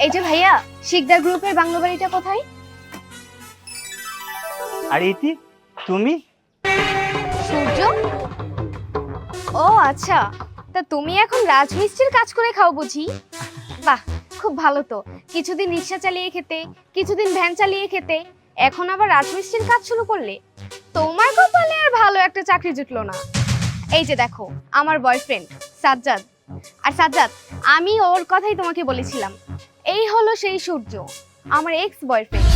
এই যে ভাইয়া, শিকদার গ্রুপের বাংলো বাড়িটা কোথায়? আরে ইতি, তুমি? সূর্য? ও আচ্ছা, তা তুমি এখন রাজমিস্ত্রির কাজ করে খাও বুঝি? বাহ, খুব ভালো তো। কিছুদিন রিক্সা চালিয়ে খেতে, কিছুদিন ভ্যান চালিয়ে খেতে, এখন আবার রাজমিস্ত্রির কাজ শুরু করলে। তোমার কপালে আর ভালো একটা চাকরি জুটলো না। এই যে দেখো, আমার বয়ফ্রেন্ড সাজ্জাদ। আর সাজ্জাদ, আমি ওর কথাই তোমাকে বলেছিলাম। এই হলো সেই সূর্য, আমার এক্স বয়ফ্রেন্ড,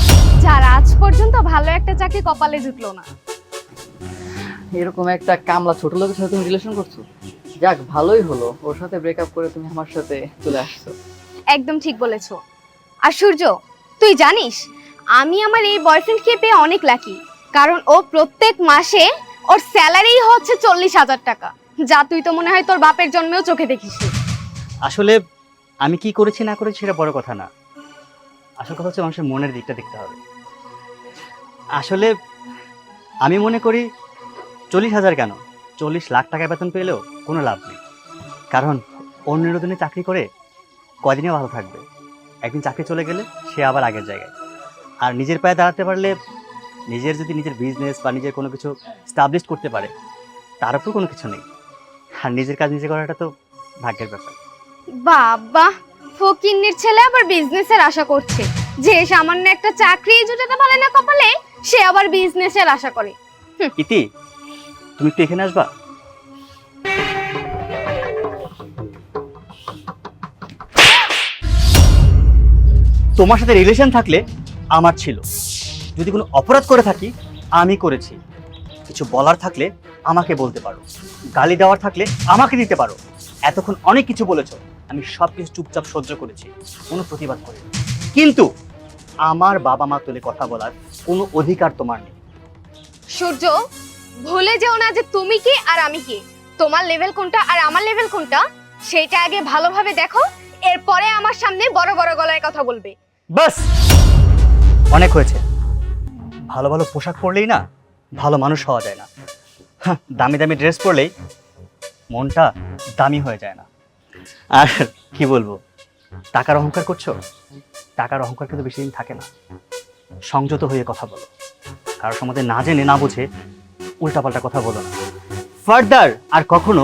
যার আজ পর্যন্ত ভালো একটা চাকরি কপালে জুটলো না। এরকম একটা কামলা ছোট লোকের সাথে তুমি রিলেশন করছো? যাক, ভালোই হলো, ওর সাথে ব্রেকআপ করে তুমি আমার সাথে চলে আসছো। একদম ঠিক বলেছো। আর সূর্য, তুই জানিস আমি আমার এই বয়ফ্রেন্ডকে পেয়ে অনেক লাকি, কারণ ও প্রত্যেক মাসে ওর স্যালারি হচ্ছে 40,000 টাকা, যা তুই তো মনে হয় তোর বাপের জন্মেও চোখে দেখিস। আসলে আমি কি করেছি না করেছি সেটা বড় কথা না, আসল কথা হচ্ছে মানুষের মনের দিকটা দেখতে হবে। আসলে আমি মনে করি 40,000 কেন, 40 লাখ টাকা বেতন পেলেও কোনো লাভ নেই। কারণ অন্যের অধীনে চাকরি করে কয়দিনে ভালো থাকবে, একদিন চাকরি চলে গেলে সে আবার আগের জায়গায়। আর নিজের পায়ে দাঁড়াতে পারলে, নিজের যদি নিজের বিজনেস বা নিজের কোনো কিছু স্টাবলিশ করতে পারে, তার উপর কোনো কিছু নেই। আর নিজের কাজ নিজে করাটা তো ভাগ্যের ব্যাপার। বাবা, ফকিন্নির ছেলে আবার বিজনেসের আশা করছে। যে সামান্য একটা চাকরি জুটাতে পারে না কপালে, সে আবার বিজনেসের আশা করে। ইতি, তুমি একটু এখানে আসবা? তোমার সাথে রিলেশন থাকলে আমার ছিল, যদি কোনো অপরাধ করে থাকি আমি করেছি, কিছু বলার থাকলে আমাকে বলতে পারো, গালি দেওয়ার থাকলে আমাকে দিতে পারো। এতক্ষণ অনেক কিছু বলেছো, আমি সব কিছু চুপচাপ সহ্য করেছি, কোনো প্রতিবাদ করিনি। কিন্তু আমার বাবা মা তুলে কথা বলার কোনো অধিকার তোমার নেই। সূর্য, ভুলে যেও না যে তুমি কি আর আমি কি, তোমার লেভেল কোনটা আর আমার লেভেল কোনটা সেটা আগে ভালোভাবে দেখো, এরপরে আমার সামনে বড় বড় গলায় কথা বলবে। বাস, অনেক হয়েছে। ভালো ভালো পোশাক পরলেই না ভালো মানুষ হওয়া যায় না। দামি দামি ড্রেস পরলেই মনটা দামি হয়ে যায় না। আর কি বলবো, টাকার অহংকার করছো, টাকার অহংকার কিন্তু বেশি দিন থাকে না। সংযত হয়ে কথা বলো, কারোর সম্বন্ধে না জেনে না বুঝে উল্টাপাল্টা কথা বলো না। ফার্দার আর কখনো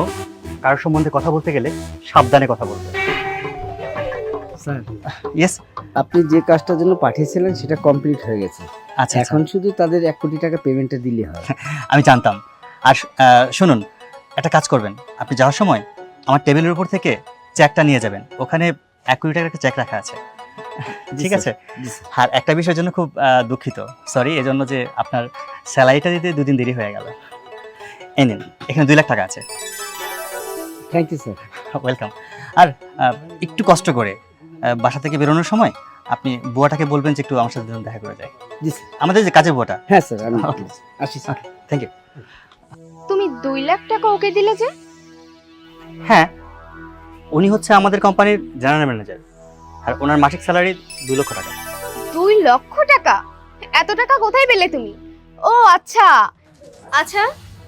কারোর সম্বন্ধে কথা বলতে গেলে সাবধানে কথা বলবে। Sir, yes. আপনি যে কাজটার জন্য পাঠিয়েছিলেন সেটা কমপ্লিট হয়ে গেছে। আচ্ছা, এখন শুধু তাদের 1 কোটি টাকা পেমেন্টটা দিলে হয়। আমি জানতাম। আর শুনুন, একটা কাজ করবেন, আপনি যাওয়ার সময় আমার টেবিলের উপর থেকে চেকটা নিয়ে যাবেন, ওখানে 1 কোটি টাকার একটা চেক রাখা আছে। ঠিক আছে? আর একটা বিষয়ের জন্য খুব দুঃখিত, সরি, এজন্য যে আপনার স্যালারিটা দিতে 2 দিন দেরি হয়ে গেল। এই নিন, এখানে 2 লাখ টাকা আছে। Thank you sir. ওয়েলকাম। আর একটু কষ্ট করে বাসা থেকে বেরোনোর সময় আপনি বুয়াটাকে বলবেন যে একটু আমার সাথে দেখা করে যায়। জি স্যার। আমাদের যে কাজের বুয়াটা। হ্যাঁ স্যার, আমি Okay. আসি স্যার। Thank you. তুমি 2 লাখ টাকা ওকে দিলে যে? হ্যাঁ, উনি হচ্ছে আমাদের কোম্পানির জেনারেল ম্যানেজার, আর ওনার মাসিক স্যালারি 2 লক্ষ টাকা। 2 লক্ষ টাকা? এত টাকা কোথায় পেলে তুমি? ও আচ্ছা আচ্ছা,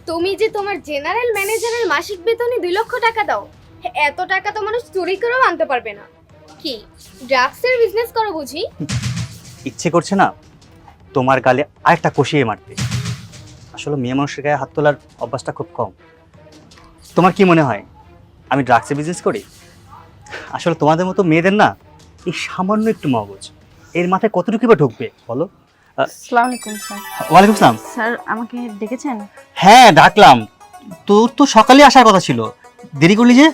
তুমি যে তোমার জেনারেল ম্যানেজারের মাসিক বেতনে 2 লক্ষ টাকা দাও, এত টাকা তো মানুষ চুরি করেও আনতে পারবে না। কি ড্রাগসের বিজনেস করো বুঝি? ইচ্ছে করছে না তোমার গালে আরেকটা কষিয়ে মারতে। আসলে মেয়ে মানুষের গায়ে হাত তোলার অভ্যাসটা খুব কম। তোমার কি মনে হয় আমি ড্রাগসের বিজনেস করি? আসলে তোমাদের মতো মেয়েদের না এই সামান্য একটু মগজ, এর মাথায় কতটুকু বা ঢুকবে বলো? আসসালামু আলাইকুম স্যার। ওয়ালাইকুম আসসালাম। স্যার আমাকে ডেকেছেন? হ্যাঁ, ডাকলাম। তোর তো সকালে আসার কথা ছিল, দেরি করলি যে?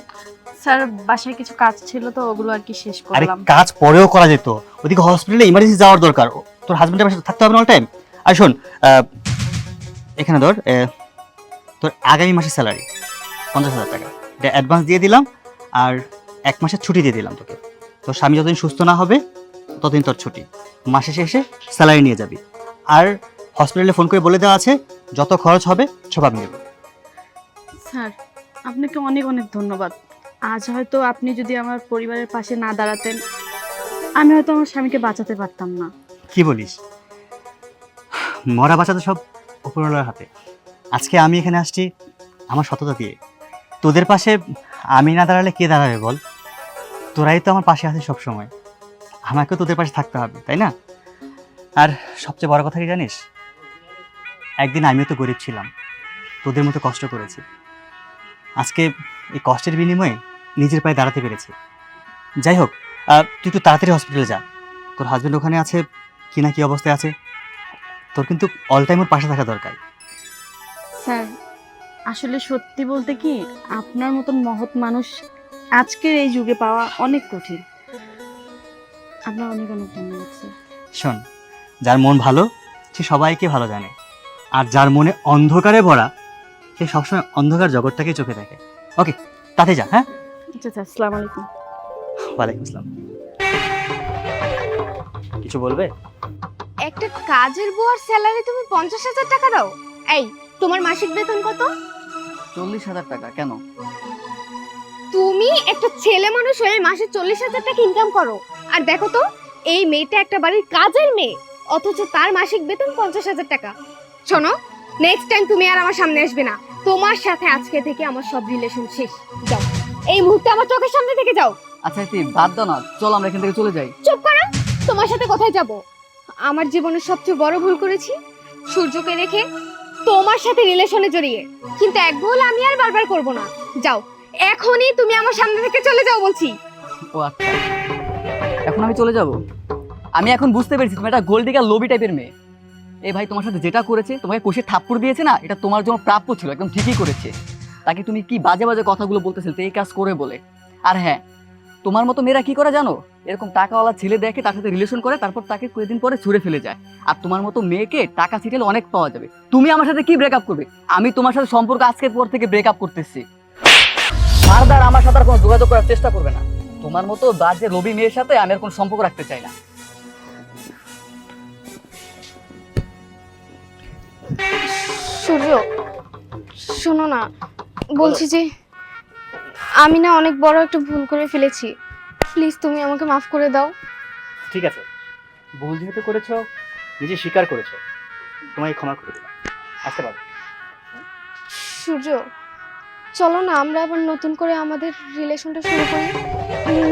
স্যার বাসায় কিছু কাজ ছিল তো ওগুলো আর কি শেষ আরে করলাম। কাজ পরেও করা যেত, ওদিকে হসপিটালে ইমার্জেন্সি যাওয়ার দরকার, তোর হাজবেন্ডের পাশে থাকতে হবে না অল টাইম। আর শোন, এখানে ধর, তোর আগামী মাসের স্যালারি 50,000 টাকা, এটা অ্যাডভান্স দিয়ে দিলাম, আর 1 মাসের ছুটি দিয়ে দিলাম তোকে। তোর স্বামী যতদিন সুস্থ না হবে ততদিন তোর ছুটি, মাসে শেষে স্যালারি নিয়ে যাবি। আর হসপিটালে ফোন করে বলে দেওয়া আছে যত খরচ হবে সব আমি দেবো। স্যার আপনাকে অনেক অনেক ধন্যবাদ। আজ হয়তো আপনি যদি আমার পরিবারের পাশে না দাঁড়াতেন, আমি হয়তো আমার স্বামীকে বাঁচাতে পারতাম না। কি বলিস? মরা বাঁচা তো সব উপরওয়ালার হাতে। আজকে আমি এখানে আসছি আমার সততা দিয়ে, তোদের পাশে আমি না দাঁড়ালে কে দাঁড়াবে বল? তোরাই তো আমার পাশে আছিস সবসময়। আমাকেও তোদের পাশে থাকতে হবে, তাই না? আর সবচেয়ে বড় কথা কি জানিস, একদিন আমিও তো গরিব ছিলাম, তোদের মতো কষ্ট করেছি। আজকে এই কষ্টের বিনিময়ে নিজের পায়ে দাঁড়াতে পেরেছি। যাই হোক, তুই একটু তাড়াতাড়ি হসপিটালে যা। তোর হাজব্যান্ড ওখানে আছে কি না, কি অবস্থায় আছে, তোর কিন্তু অল টাইম ওর পাশে থাকা দরকার। স্যার আসলে সত্যি বলতে কি, আপনার মতন মহৎ মানুষ আজকের এই যুগে পাওয়া অনেক কঠিন। আপনার অনেক অনেক ধন্যবাদ স্যার। শোন, যার মন ভালো সে সবাইকে ভালো জানে, আর যার মনে অন্ধকারে ভরা সে সবসময় অন্ধকার জগৎটাকে চোখে দেখে। ওকে, তাতে যা। হ্যাঁ, আচ্ছা স্যার, আসসালামু আলাইকুম। ওয়ালাইকুম আসসালাম। কিছু বলবে? একটা কাজের বুয়ার স্যালারি তুমি 50,000 টাকা দাও? এই, তোমার মাসিক বেতন কত? 40,000 টাকা কেন? তুমি একটা ছেলে মানুষ হয়ে মাসে 40,000 টাকা ইনকাম করো, আর দেখো তো এই মেয়েটা একটা বাড়ির কাজের মেয়ে, অথচ তার মাসিক বেতন 50,000 টাকা। শোনো, নেক্সট টাইম তুমি আর আমার সামনে আসবে না। তোমার সাথে আজকে থেকে আমার সব রিলেশন শেষ। যাও, এই মুহূর্তে আমার চোখের সামনে থেকে যাও। আচ্ছা তুই বাদ দাও না, চল আমরা এখান থেকে চলে যাই। চুপ করো। তোমার সাথে কোথায় যাব? আমার জীবনের সবচেয়ে বড় ভুল করেছি সূর্যকে রেখে তোমার সাথে রিলেশনে জড়িয়ে, কিন্তু এক ভুল আমি আর বারবার করব না। যাও, এখনই তুমি আমার সামনে থেকে চলে যাও বলছি। ও আচ্ছা, এখন আমি চলে যাব? আমি এখন বুঝতে পেরেছি তুমি একটা গোল্ড ডিগার লোভি টাইপের মেয়ে। এই ভাই তোমার সাথে যেটা করেছে, তোমাকে কষে থাপ্পড় দিয়েছে না, এটা তোমার জন্য প্রাপ্য ছিল, একদম ঠিকই করেছে। তাকে তুমি কি বাজে বাজে কথাগুলো বলতেছিলে এই কাজ করে বলে। আর হ্যাঁ, তোমার মতো মেয়েরা কি করে জানো, এরকম টাকাওয়ালা ছেলে দেখে তার সাথে রিলেশন করে, তারপর তাকে কয়েকদিন পরে ছুঁড়ে ফেলে যায়। আর তোমার মতো মেয়েকে টাকা ছিটেলে অনেক পাওয়া যাবে। তুমি আমার সাথে কি ব্রেকআপ করবে? আমি তোমার সাথে সম্পর্ক আজকের পর থেকে ব্রেকআপ করতেছি। ফারদার আমার সাথে আর কোনো যোগাযোগ করার চেষ্টা করবে না। তোমার মতো বাজে লোভী মেয়ের সাথে আমি আর কোনো সম্পর্ক রাখতে চাই না। সূর্য, শোনো না, বলছি যে আমি না অনেক বড় একটা ভুল করে ফেলেছি। প্লিজ তুমি আমাকে মাফ করে দাও। ঠিক আছে, ভুল যেহেতু করেছো, নিজে স্বীকার করেছো, তোমায় ক্ষমা করে দিলাম। আসতে পারো। সূর্য, চলো না আমরা আবার নতুন করে আমাদের রিলেশনটা শুরু করি।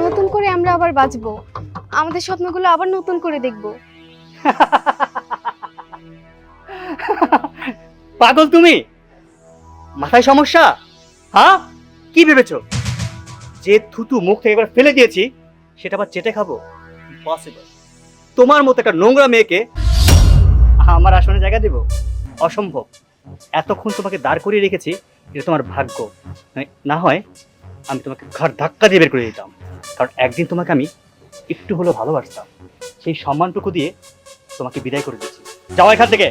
নতুন করে আমরা আবার বাঁচবো, আমাদের স্বপ্নগুলো আবার নতুন করে দেখবো। পাগল তুমি, মাথায় সমস্যা? হ্যাঁ, কি ভেবেছো যে থুতু মুখ থেকে একবার ফেলে দিয়েছি সেটা আবার চেটে খাবো? ইম্পসিবল। তোমার মতো একটা নোংরা মেয়েকে আমার আসনে জায়গা দেব? অসম্ভব। এতক্ষণ তোমাকে দাঁড় করিয়ে রেখেছি, এটা তোমার ভাগ্য। না হয় আমি তোমাকে ঘর ধাক্কা দিয়ে বের করে দিতাম, কারণ একদিন তোমাকে আমি একটু হলেও ভালোবাসতাম। সেই সম্মানটুকু দিয়ে তোমাকে বিদায় করে দিচ্ছি। যাও এখান থেকে।